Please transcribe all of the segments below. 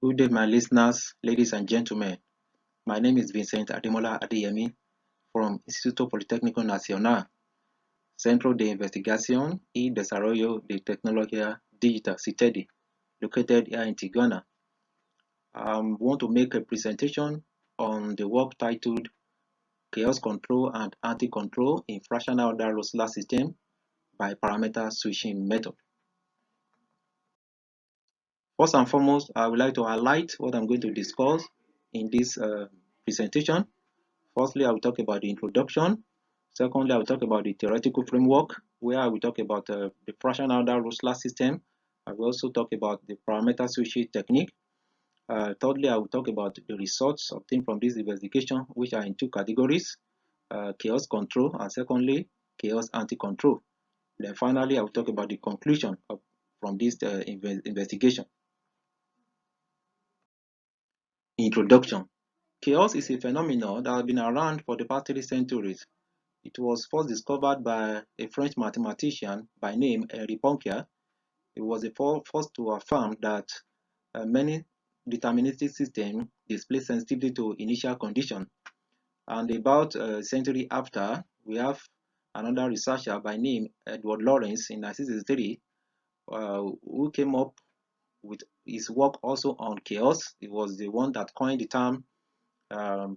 Good day, my listeners, ladies and gentlemen. My name is Vincent Ademola Adeyemi from Instituto Politécnico Nacional, Centro de Investigación y Desarrollo de Tecnología Digital, CITEDI, located here in Tigana. I want to make a presentation on the work titled Chaos Control and Anti-Control in Fractional Order Rössler System by Parameter Switching Method. First and foremost, I would like to highlight what I'm going to discuss in this presentation. Firstly, I will talk about the introduction. Secondly, I will talk about the theoretical framework, where I will talk about the fractional order Rössler system. I will also talk about the parameter switching technique. Thirdly, I will talk about the results obtained from this investigation, which are in two categories, chaos control, and secondly, chaos anti-control. Then finally, I will talk about the conclusion from this investigation. Introduction. Chaos is a phenomenon that has been around for the past 3 centuries. It was first discovered by a French mathematician by name Henri Poincaré. He was the first to affirm that many deterministic systems display sensitivity to initial conditions. And about a century after, we have another researcher by name Edward Lorenz in 1963 who came up with his work also on chaos. He was the one that coined the term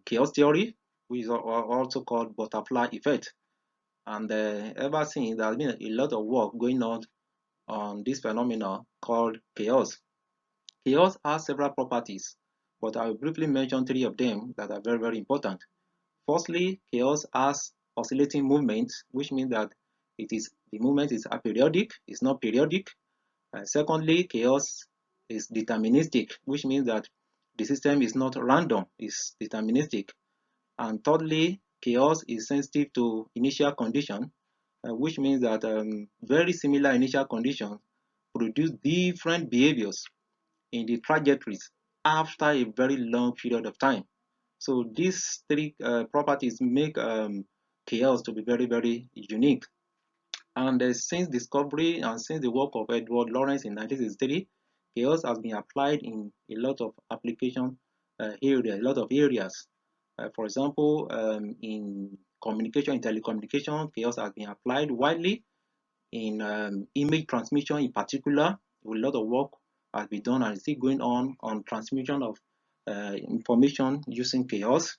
chaos theory, which is also called butterfly effect. And ever since, there has been a lot of work going on this phenomenon called chaos. Chaos has several properties, but I will briefly mention 3 of them that are very, very important. Firstly, chaos has oscillating movement, which means that the movement is aperiodic, it's not periodic. Secondly, chaos is deterministic, which means that the system is not random, it's deterministic. And thirdly, chaos is sensitive to initial condition, which means that very similar initial conditions produce different behaviors in the trajectories after a very long period of time. So these 3 properties make chaos to be very, very unique. And since discovery and since the work of Edward Lorenz in 1963, chaos has been applied in a lot of application areas, a lot of areas. For example, in communication, in telecommunication, chaos has been applied widely. In image transmission in particular, a lot of work has been done and is still going on transmission of information using chaos.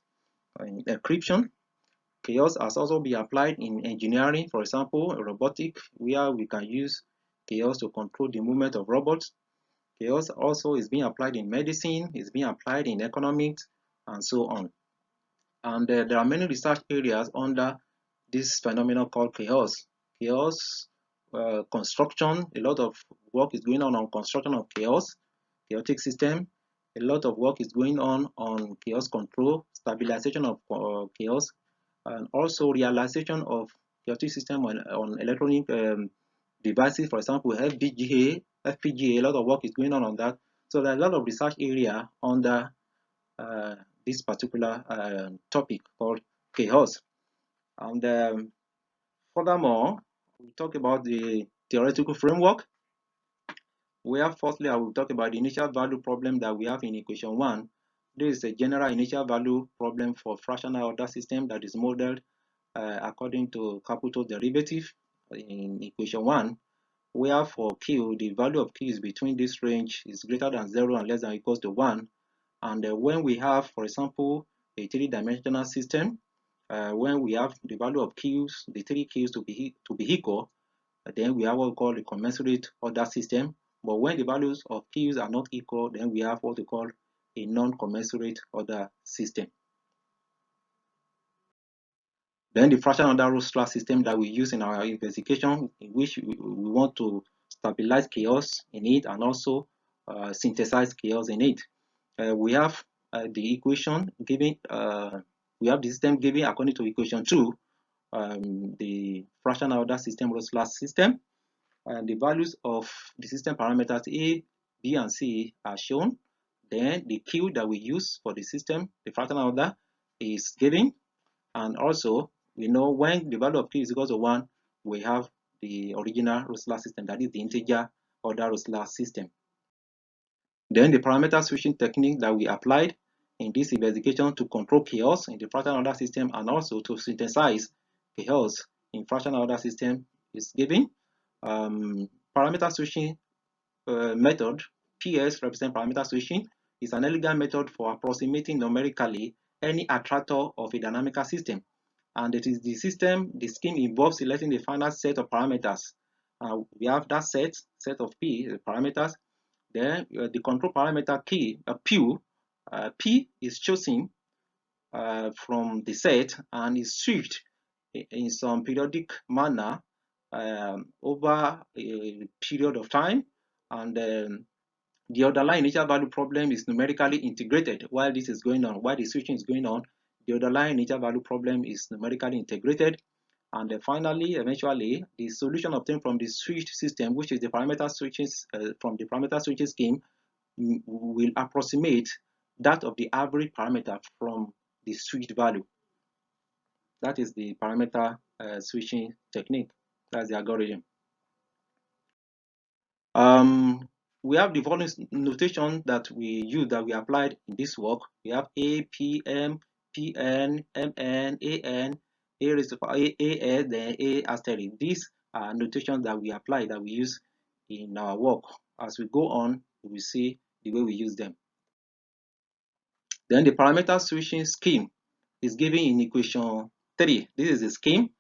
In encryption, chaos has also been applied in engineering, for example, robotic, where we can use chaos to control the movement of robots. Chaos also is being applied in medicine, is being applied in economics, and so on. And there are many research areas under this phenomenon called chaos. Chaos construction, a lot of work is going on construction of chaotic system. A lot of work is going on chaos control, stabilization of chaos, and also realization of chaotic system on electronic devices. For example, FPGA, a lot of work is going on that. So there are a lot of research area under this particular topic called chaos. And furthermore, we talk about the theoretical framework, where firstly I will talk about the initial value problem that we have in equation 1. This is a general initial value problem for fractional order system that is modeled according to Caputo's derivative in equation 1, where for Q, the value of Q is between this range is greater than 0 and less than or equals to 1. And when we have, for example, a 3-dimensional system, when we have the value of Qs, the 3 Qs to be equal, then we have what we call a commensurate order system. But when the values of Qs are not equal, then we have what we call a non-commensurate order system. Then the fractional order Rössler system that we use in our investigation, in which we want to stabilize chaos in it and also synthesize chaos in it. We have the equation given, we have the system given according to equation 2, the fractional order system Rössler system, and the values of the system parameters A, B, and C are shown. Then the Q that we use for the system, the fractional order, is given, and also we know when the value of Q is equal to 1, we have the original Rössler system, that is the integer order Rössler system. Then the parameter switching technique that we applied in this investigation to control chaos in the fractional order system and also to synthesize chaos in fractional order system is given. Parameter switching method, PS represent parameter switching, is an elegant method for approximating numerically any attractor of a dynamical system. And it is the scheme involves selecting the final set of parameters. We have that set of P parameters. Then the control parameter key, P is chosen from the set and is switched in some periodic manner over a period of time, and the underlying initial value problem is numerically integrated while this is going on, while the switching is going on. The underlying initial value problem is numerically integrated, and finally, eventually, the solution obtained from the switched system, which is the parameter switches from the parameter switching scheme, will approximate that of the average parameter from the switched value. That is the parameter switching technique. That's the algorithm. We have the following notation that we use, that we applied in this work. We have A, P, M, P, N, M, N, A, N, A raised to A, S, then A asterisk. These are notations that we apply, that we use in our work. As we go on, we will see the way we use them. Then the parameter switching scheme is given in equation 3. This is the scheme.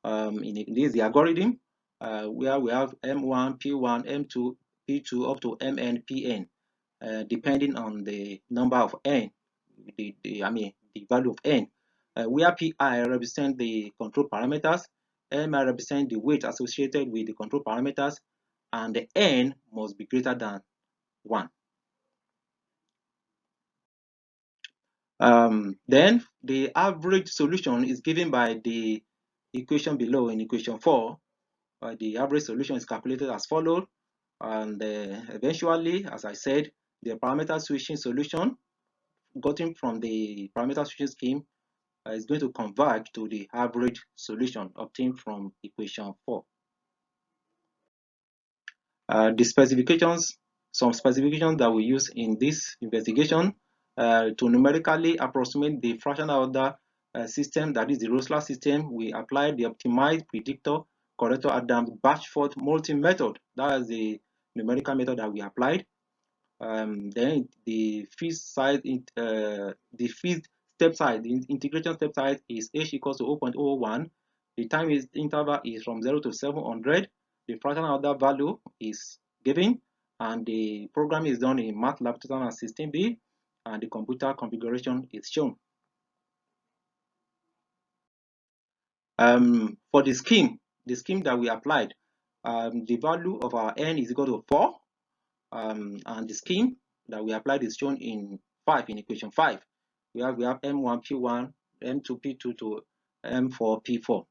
This is the algorithm where we have M1, P1, M2, P2 up to Mn, Pn, depending on the number of n, the value of n. Where Pi represents the control parameters, Mi represents the weight associated with the control parameters, and the n must be greater than 1. Then the average solution is given by the equation below in equation 4. The average solution is calculated as follows, and eventually, as I said, the parameter switching solution gotten from the parameter switching scheme is going to converge to the average solution obtained from equation 4. The specifications, some specifications that we use in this investigation to numerically approximate the fractional order system, that is the Rössler system. We applied the optimized predictor corrector Adams Bashford multi method. That is the numerical method that we applied. Then the fifth step size, the integration step size is h equals to 0.01. The time interval is from 0 to 700. The fractional order value is given, and the program is done in MATLAB 2016b, and the computer configuration is shown. For the scheme that we applied, the value of our n is equal to 4, and the scheme that we applied is shown in equation 5. We have M1 P1, M2 P2 to M4 P4.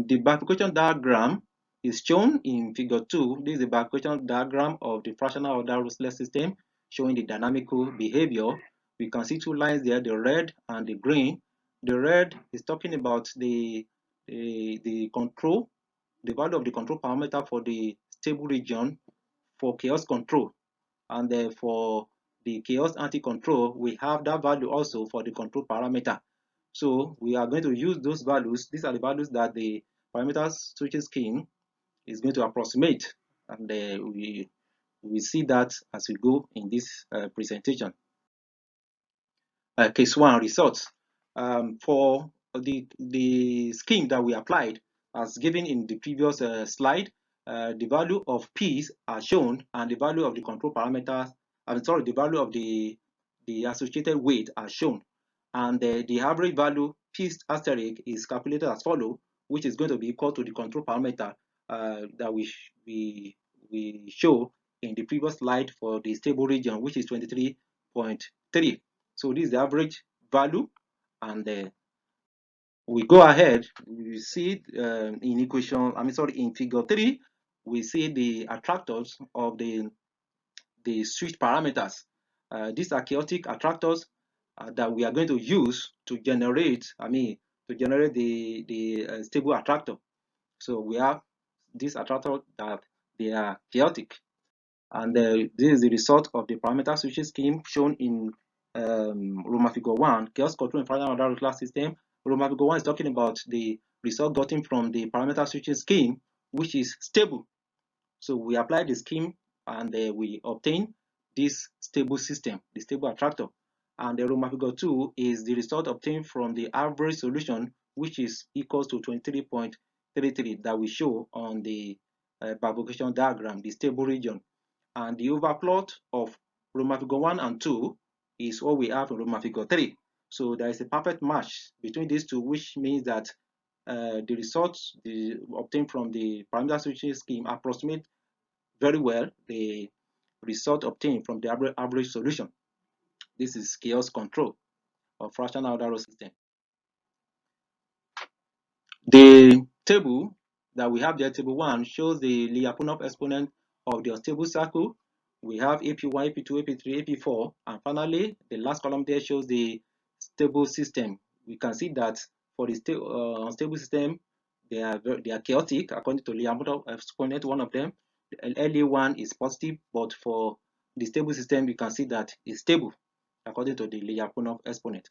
The bifurcation diagram is shown in figure 2. This is the bifurcation diagram of the fractional order Rössler system showing the dynamical behavior. We can see two lines there, the red and the green. The red is talking about the control, the value of the control parameter for the stable region for chaos control, and for the chaos anti-control, we have that value also for the control parameter. So we are going to use those values. These are the values that the parameter switching scheme is going to approximate, and we will see that as we go in this presentation. Case 1 results. For the scheme that we applied, as given in the previous slide, the value of P's are shown, and the value of the control parameters, the value of the associated weight are shown, and the average value P asterisk is calculated as follows, which is going to be equal to the control parameter that we show in the previous slide for the stable region, which is 23.3. So this is the average value, and we go ahead. We see in figure 3, we see the attractors of the switch parameters. These are chaotic attractors that we are going to use to generate the stable attractor. So we have this attractor that they are chaotic. And this is the result of the parameter switching scheme shown in Roman figure 1, chaos control in fractional order Rössler system. Roman figure 1 is talking about the result gotten from the parameter switching scheme, which is stable. So we apply the scheme and we obtain this stable system, the stable attractor. And the Roman figure 2 is the result obtained from the average solution, which is equals to 23.33 that we show on the bifurcation diagram, the stable region. And the overplot of Roman figure 1 and 2 is what we have in Roman figure 3. So there is a perfect match between these two, which means that the results obtained from the parameter switching scheme approximate very well the result obtained from the average solution. This is chaos control of fractional order system. The table that we have there, table 1, shows the Lyapunov exponent of the unstable circle. We have AP1, AP2, AP3, AP4, and finally the last column there shows the stable system. We can see that for the unstable system, they are chaotic according to Lyapunov exponent, one of them. The LA1 is positive, but for the stable system, you can see that it's stable according to the Lyapunov exponent.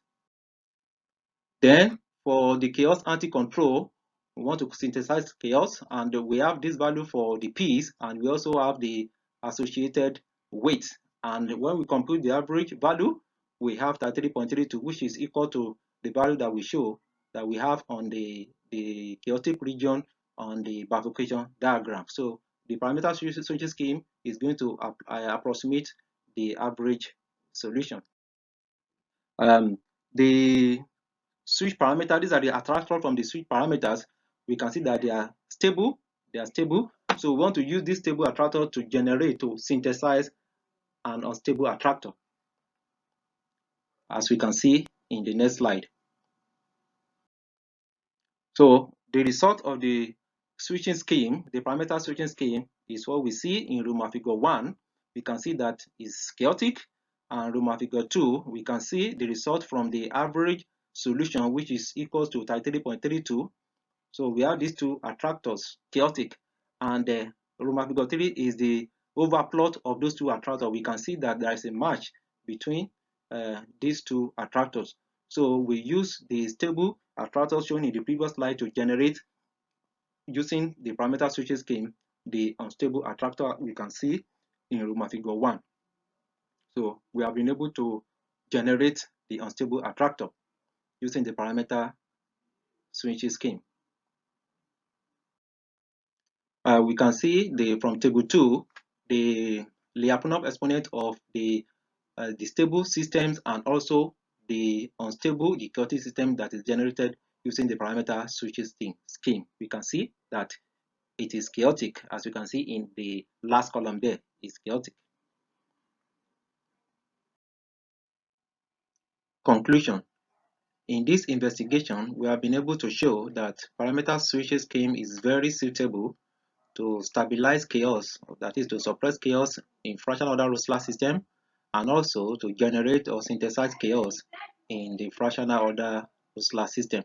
Then for the chaos anti-control, we want to synthesize chaos, and we have this value for the p's, and we also have the associated weight. And when we compute the average value, we have 33.32, which is equal to the value that we show that we have on the chaotic region on the bifurcation diagram. So the parameter switching scheme is going to approximate the average solution. The switch parameter, these are the attractors from the switch parameters. We can see that they are stable. So we want to use this stable attractor to synthesize an unstable attractor, as we can see in the next slide. So the result of the switching scheme, the parameter switching scheme, is what we see in Roman figure 1. We can see that it's chaotic, and Roman figure 2, we can see the result from the average solution, which is equal to 33.32. So we have these two attractors, chaotic, and Roman figure 3 is the overplot of those two attractors. We can see that there is a match between these two attractors. So we use the stable attractors shown in the previous slide to generate, using the parameter switching scheme, the unstable attractor we can see in Roman figure 1. So we have been able to generate the unstable attractor using the parameter switching scheme. We can see from table 2 the Lyapunov exponent of the stable systems and also the unstable, the chaotic system that is generated using the parameter switching scheme. We can see that it is chaotic, as you can see in the last column there, is chaotic. Conclusion. In this investigation, we have been able to show that parameter switching scheme is very suitable to stabilize chaos, that is to suppress chaos in fractional order Rössler system, and also to generate or synthesize chaos in the fractional order Rössler system.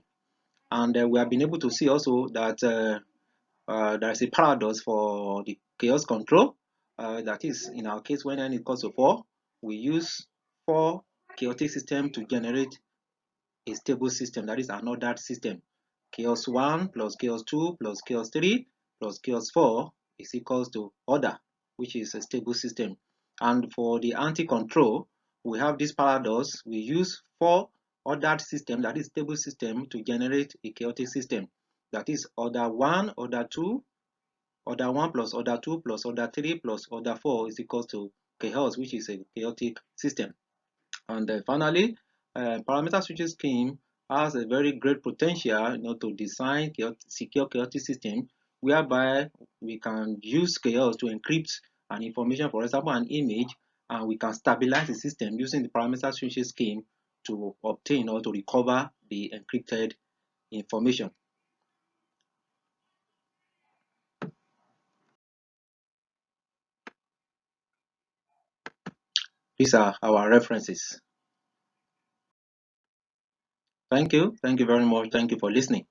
And we have been able to see also that there is a paradox for the chaos control. That is, in our case, when n equals to 4, we use 4 chaotic systems to generate a stable system, that is an ordered system. Chaos 1 plus chaos 2 plus chaos 3 plus chaos 4 is equals to order, which is a stable system. And for the anti-control, we have this paradox. We use 4 ordered system, that is stable system, to generate a chaotic system. That is order 1, order 2, order 1 plus order 2 plus order 3 plus order 4 is equals to chaos, which is a chaotic system. And finally, parameter switching scheme has a very great potential, to design secure chaotic system, whereby we can use chaos to encrypt an information, for example, an image, and we can stabilize the system using the parameter switching scheme to obtain or to recover the encrypted information. These are our references. Thank you. Thank you very much. Thank you for listening.